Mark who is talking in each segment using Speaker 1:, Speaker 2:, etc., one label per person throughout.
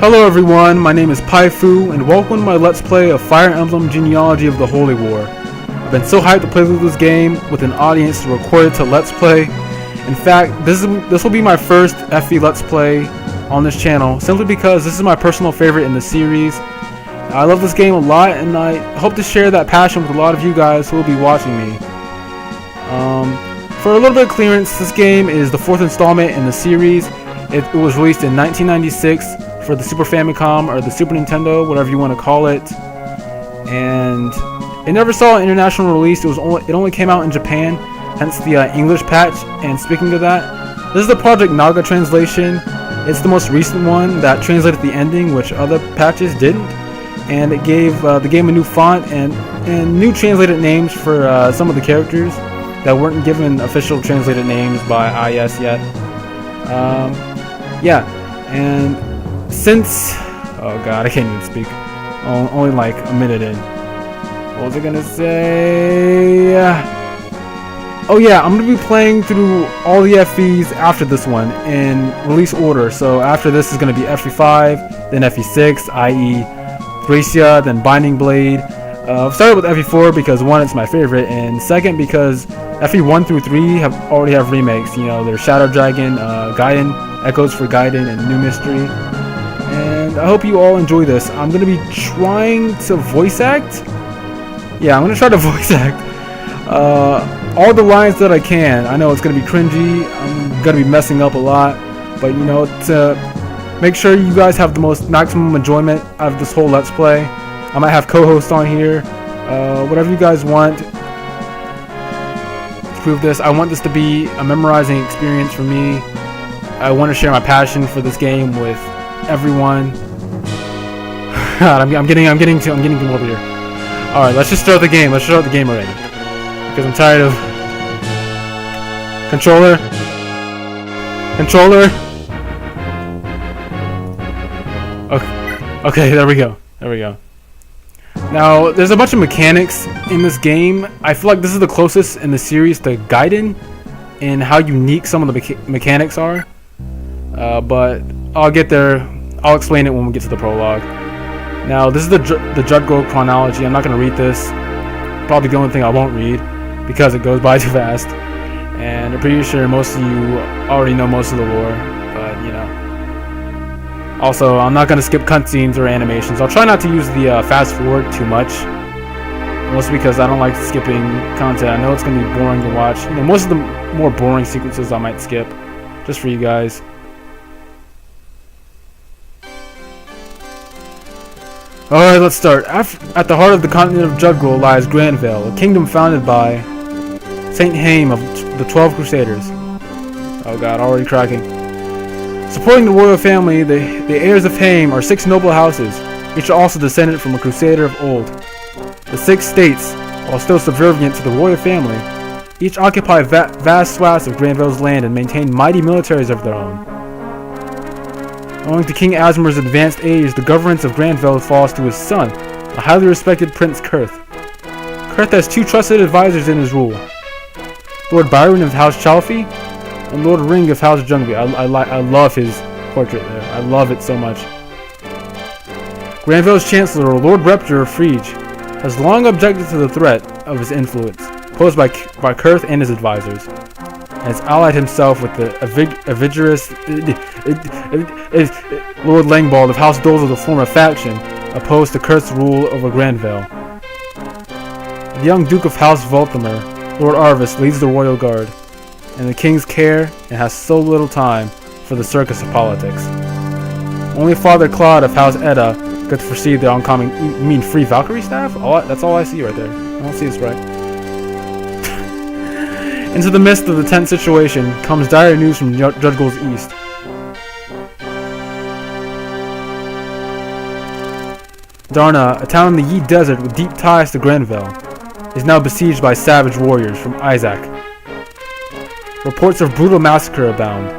Speaker 1: Hello everyone, my name is Paifu, and welcome to my Let's Play of Fire Emblem Genealogy of the Holy War. I've been so hyped to play through this game with an audience to record it to Let's Play. In fact, this will be my first FE Let's Play on this channel, simply because this is my personal favorite in the series. I love this game a lot, and I hope to share that passion with a lot of you guys who will be watching me. For a little bit of clearance, this game is the fourth installment in the series. It was released in 1996 for the Super Famicom or the Super Nintendo, whatever you want to call it, and it never saw an international release. It only came out in Japan, hence the English patch. And speaking of that, this is the Project Naga translation. It's the most recent one that translated the ending, which other patches didn't, and it gave the game a new font and new translated names for some of the characters that weren't given official translated names by IS yet. Yeah, and since, oh god, I can't even speak. Only like a minute in. What was I gonna say? Oh yeah, I'm gonna be playing through all the FEs after this one in release order. So after this is gonna be FE5, then FE6, i.e. Thracia, then Binding Blade. I've started with FE4 because one, it's my favorite, and second because FE1 through 3 already have remakes. You know, there's Shadow Dragon, Gaiden, Echoes for Gaiden, and New Mystery. And I hope you all enjoy this. I'm going to be trying to voice act. Yeah, I'm going to try to voice act all the lines that I can. I know it's going to be cringy. I'm going to be messing up a lot. But, you know, to make sure you guys have the most maximum enjoyment out of this whole Let's Play, I might have co-hosts on here. Whatever you guys want to prove this. I want this to be a memorizing experience for me. I want to share my passion for this game with everyone. God, I'm getting too over here. All right, let's just start the game. Let's start the game already, because I'm tired of controller. Okay, there we go. Now, there's a bunch of mechanics in this game. I feel like this is the closest in the series to Gaiden in how unique some of the mechanics are. But I'll get there. I'll explain it when we get to the prologue. Now, this is the Judgol chronology. I'm not going to read this. Probably the only thing I won't read because it goes by too fast. And I'm pretty sure most of you already know most of the lore. But, you know. Also, I'm not going to skip cutscenes or animations. I'll try not to use the fast forward too much. Mostly because I don't like skipping content. I know it's going to be boring to watch. You know, most of the more boring sequences I might skip. Just for you guys. Alright, let's start. At the heart of the continent of Judgol lies Grandvale, a kingdom founded by Saint Haim of the 12 Crusaders. Oh god, already cracking. Supporting the royal family, the heirs of Haim are 6 noble houses, each are also descended from a crusader of old. The 6 states, while still subservient to the royal family, each occupy vast swaths of Grandvale's land and maintain mighty militaries of their own. Owing to King Asmer's advanced age, the governance of Grandvale falls to his son, a highly respected Prince Kurth. Kurth has 2 trusted advisors in his rule, Lord Byron of House Chalfie and Lord Ring of House Jungvi. I love his portrait there. I love it so much. Grandvale's Chancellor, Lord Reptor of Frege, has long objected to the threat of his influence, posed by Kurth and his advisors, and has allied himself with the avigerous Lord Langbald of House Dolzo to form a faction opposed to Kurth's rule over Grandvale. The young Duke of House Volthamur, Lord Arvis, leads the royal guard, and the king's care and has so little time for the circus of politics. Only Father Claude of House Edda could foresee the oncoming. You mean Free Valkyrie staff? That's all I see right there. I don't see this right. Into the midst of the tense situation comes dire news from Judgol's east. Darna, a town in the Yi Desert with deep ties to Grandvale, is now besieged by savage warriors from Isaac. Reports of brutal massacre abound.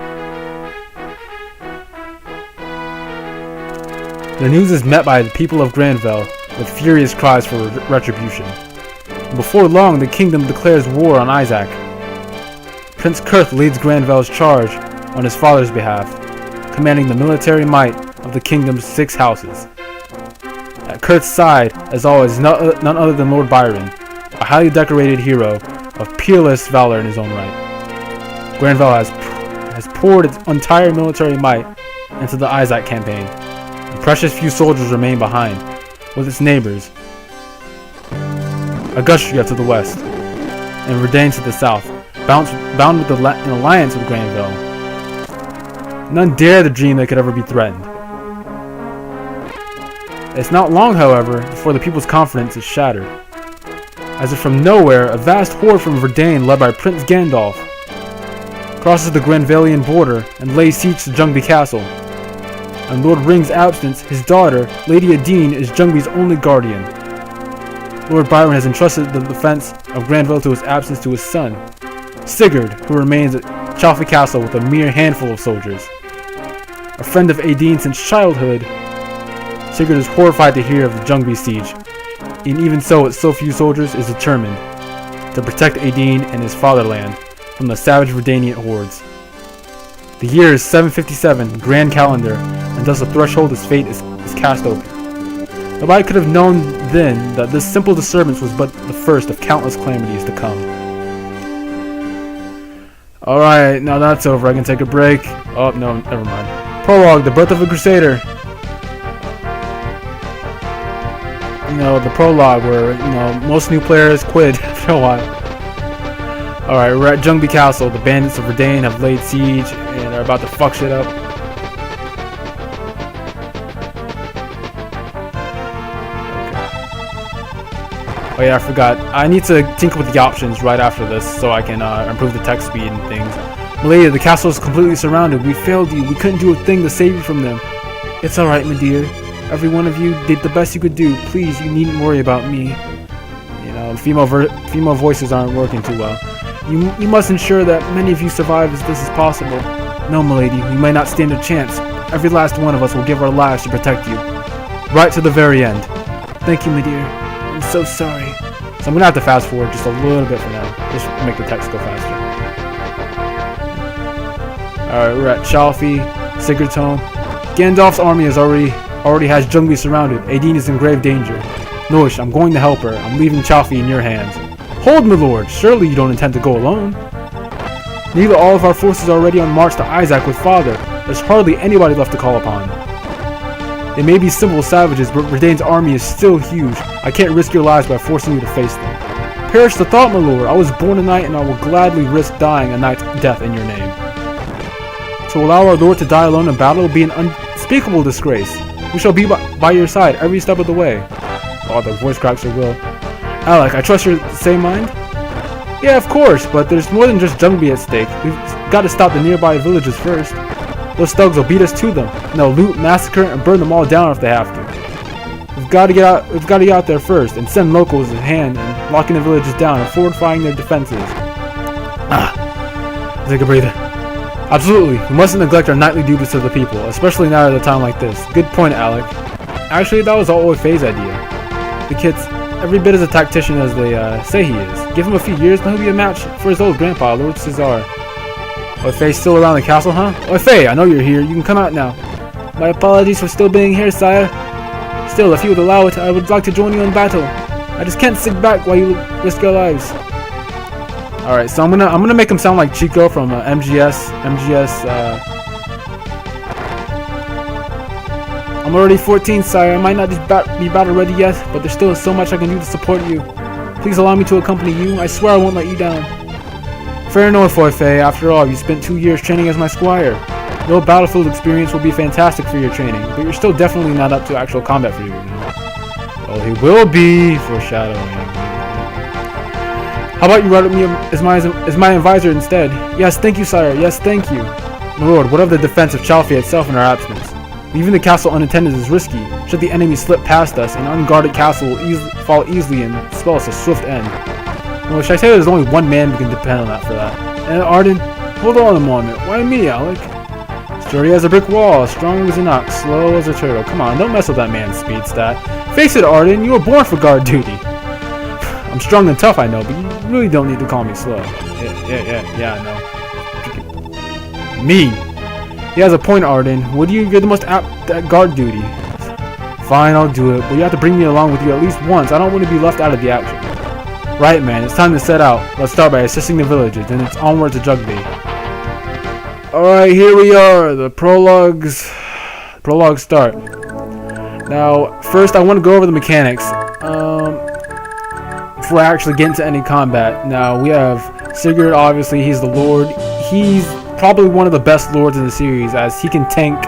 Speaker 1: The news is met by the people of Grandvale with furious cries for retribution. Before long, the kingdom declares war on Isaac. Prince Kurth leads Grandvale's charge on his father's behalf, commanding the military might of the kingdom's 6 houses. At Kurt's side, as always, none other than Lord Byron, a highly decorated hero of peerless valor in his own right. Granville has poured its entire military might into the Isaac campaign, and precious few soldiers remain behind, with its neighbors, Augustria to the west, and Verdane to the south, bound with an alliance with Granville. None dare to dream they could ever be threatened. It's not long, however, before the people's confidence is shattered. As if from nowhere, a vast horde from Verdane, led by Prince Gandalf, crosses the Granvillian border and lays siege to Jungby Castle. In Lord Ring's absence, his daughter, Lady Adine, is Jungby's only guardian. Lord Byron has entrusted the defense of Granville to his absence to his son, Sigurd, who remains at Chalfie Castle with a mere handful of soldiers. A friend of Adine since childhood, Sigurd is horrified to hear of the Jungby siege, and even so, with so few soldiers, is determined to protect Adine and his fatherland from the savage Verdanian hordes. The year is 757, Grand Calendar, and thus the threshold of fate is cast open. Nobody could have known then that this simple disturbance was but the first of countless calamities to come. Alright, now that's over, I can take a break. Oh, no, never mind. Prologue, the birth of a crusader. You know, the prologue where, you know, most new players quit after a while. Alright, we're at Jungby Castle. The bandits of Verdane have laid siege and are about to fuck shit up. Oh yeah, I forgot. I need to tinker with the options right after this so I can improve the text speed and things. Milady, the castle is completely surrounded. We failed you. We couldn't do a thing to save you from them. It's alright, my dear. Every one of you did the best you could do. Please, you needn't worry about me. You know, female voices aren't working too well. You must ensure that many of you survive as this is possible. No, milady, we may not stand a chance. Every last one of us will give our lives to protect you. Right to the very end. Thank you, my dear. I'm so sorry. So I'm gonna have to fast forward just a little bit for now. Just make the text go faster. Alright, we're at Chalfie, Sigurd's home. Gandalf's army already has Jungby surrounded. Adine is in grave danger. Noish, I'm going to help her. I'm leaving Chalfie in your hands. Hold, my lord! Surely you don't intend to go alone? Nearly all of our forces are already on march to Isaac with father. There's hardly anybody left to call upon. They may be simple savages, but Verdane's army is still huge. I can't risk your lives by forcing you to face them. Perish the thought, my lord. I was born a knight, and I will gladly risk dying a knight's death in your name. To allow our lord to die alone in battle will be an unspeakable disgrace. We shall be by your side every step of the way. Oh, the voice cracks are will. Alec, I trust you're the same mind? Yeah, of course, but there's more than just Jungby at stake. We've got to stop the nearby villages first. Those thugs will beat us to them, and they'll loot, massacre, and burn them all down if they have to. We've got to get out there first, and send locals in hand and locking the villages down and fortifying their defenses. Take a breather. Absolutely, we mustn't neglect our nightly duties to the people, especially now at a time like this. Good point, Alec. Actually, that was all Faye's idea. The kid's every bit as a tactician as they say he is. Give him a few years and he'll be a match for his old grandpa, Lord Cesar. Faye's still around the castle, huh? Faye, I know you're here. You can come out now. My apologies for still being here, sire. Still, if you would allow it, I would like to join you in battle. I just can't sit back while you risk your lives. Alright, so I'm gonna make him sound like Chico from MGS. I'm already 14, sire. I might not be battle ready yet, but there's still so much I can do to support you. Please allow me to accompany you. I swear I won't let you down. Fair enough, Faye. After all, you spent 2 years training as my squire. Your battlefield experience will be fantastic for your training, but you're still definitely not up to actual combat for you now. Well, he will be. Foreshadowing. How about you ride with me as my advisor instead? Yes, thank you, sire. Yes, thank you. My lord, what of the defense of Chalfie itself in our absence? Leaving the castle unattended is risky. Should the enemy slip past us, an unguarded castle will fall easily and spell us a swift end. Well, should I say there's only one man we can depend on for that? And Arden, hold on a moment. Why me, Alec? Sturdy as a brick wall, strong as an ox, slow as a turtle. Come on, don't mess with that man's speed stat. Face it, Arden, you were born for guard duty. I'm strong and tough, I know, but you really don't need to call me slow. Yeah, I know. Me. He has a point, Arden. You're the most apt at guard duty. Fine, I'll do it, but you have to bring me along with you at least once. I don't want to be left out of the action. Right, man, it's time to set out. Let's start by assisting the villagers, then it's onward to Jugby. Alright, here we are. The prologues start. Now, first I want to go over the mechanics. Before I actually get into any combat. Now, we have Sigurd, obviously, he's the Lord. He's probably one of the best Lords in the series, as he can tank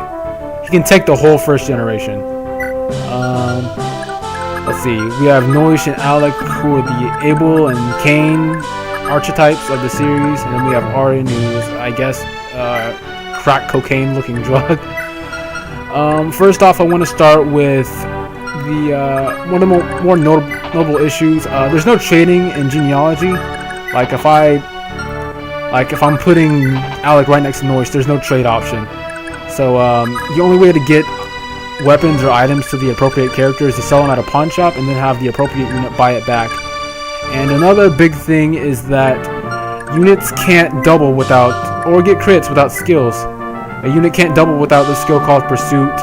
Speaker 1: the whole first generation. Let's see, we have Noish and Alec, who are the Abel and Cain archetypes of the series, and then we have Arden, who is, I guess, crack cocaine looking drug. First off, I want to start with the one of the more notable issues. There's no trading in genealogy. Like if I'm putting Alec right next to Noish, there's no trade option. So the only way to get weapons or items to the appropriate character is to sell them at a pawn shop and then have the appropriate unit buy it back. And another big thing is that units can't double without, or get crits without skills. A unit can't double without the skill called Pursuit,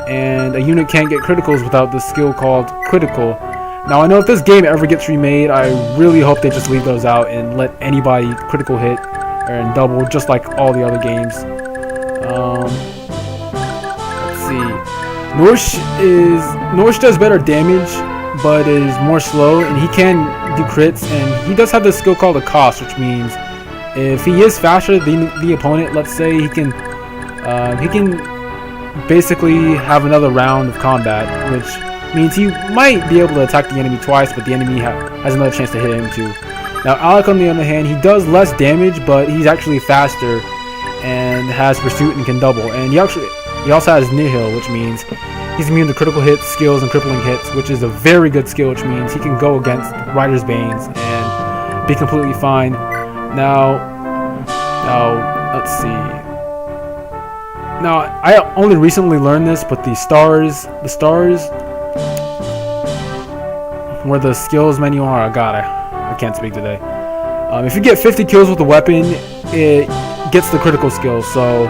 Speaker 1: and a unit can't get criticals without the skill called Critical. Now I know if this game ever gets remade, I really hope they just leave those out and let anybody critical hit and double just like all the other games. Let's see. Noish does better damage, but is more slow, and he can do crits, and he does have this skill called a cost, which means if he is faster than the opponent, let's say, he can basically have another round of combat, which means he might be able to attack the enemy twice, but the enemy has another chance to hit him too. Now Alec, on the other hand, he does less damage, but he's actually faster and has Pursuit and can double, and he also has Nihil, which means he's immune to critical hits, skills, and crippling hits, which is a very good skill, which means he can go against Rider's Banes and be completely fine. Now, let's see. Now, I only recently learned this, but the stars, where the skills menu are, I can't speak today. If you get 50 kills with the weapon, it gets the critical skill, so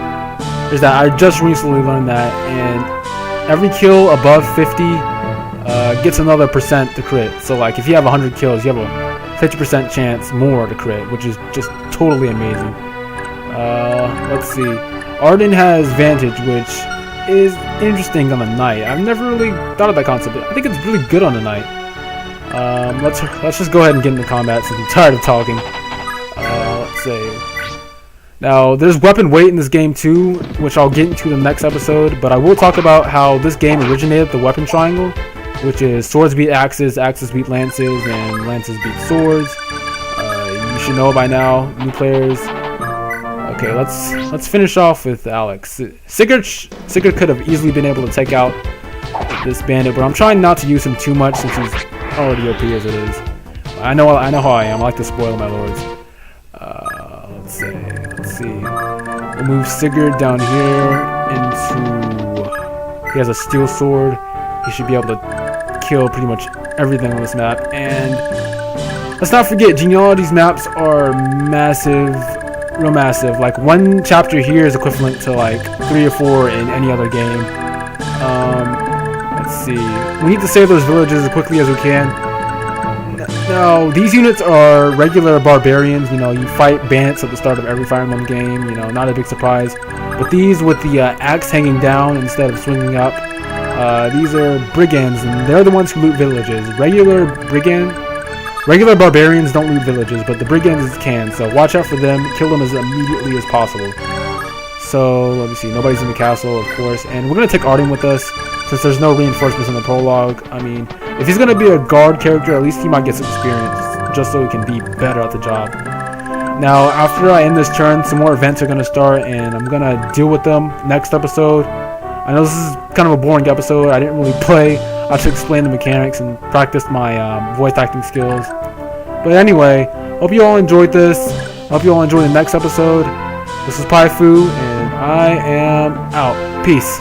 Speaker 1: there's that. I just recently learned that, and every kill above 50 gets another % to crit. So like if you have 100 kills, you have a 50% chance more to crit, which is just totally amazing. Let's see. Arden has Vantage, which is interesting on the Knight. I've never really thought of that concept, but I think it's really good on the Knight. Let's just go ahead and get into combat since I'm tired of talking. Let's see. Now, there's weapon weight in this game too, which I'll get into in the next episode, but I will talk about how this game originated the weapon triangle, which is swords beat axes, axes beat lances, and lances beat swords. You should know by now, new players. Okay, let's finish off with Alex. Sigurd could have easily been able to take out this bandit, but I'm trying not to use him too much since he's already OP as it is. I know how I am. I like to spoil my lords. Let's see. We'll move Sigurd down here into... He has a steel sword. He should be able to kill pretty much everything on this map. And let's not forget, genealogy's maps are massive, real massive. Like one chapter here is equivalent to like 3 or 4 in any other game. Let's see. We need to save those villages as quickly as we can. Now, these units are regular barbarians. You know, you fight bandits at the start of every Fire Emblem game. You know, not a big surprise. But these with the axe hanging down instead of swinging up, these are brigands, and they're the ones who loot villages. Regular barbarians don't loot villages, but the brigands can. So watch out for them. Kill them as immediately as possible. So let me see. Nobody's in the castle, of course, and we're gonna take Arden with us since there's no reinforcements in the prologue. I mean, if he's gonna be a guard character, at least he might get some experience, just so he can be better at the job. Now, after I end this turn, some more events are gonna start, and I'm gonna deal with them next episode. I know this is kind of a boring episode. I didn't really play. I just explained the mechanics and practiced my voice acting skills. But anyway, hope you all enjoyed this. Hope you all enjoy the next episode. This is Paifu, and I am out. Peace.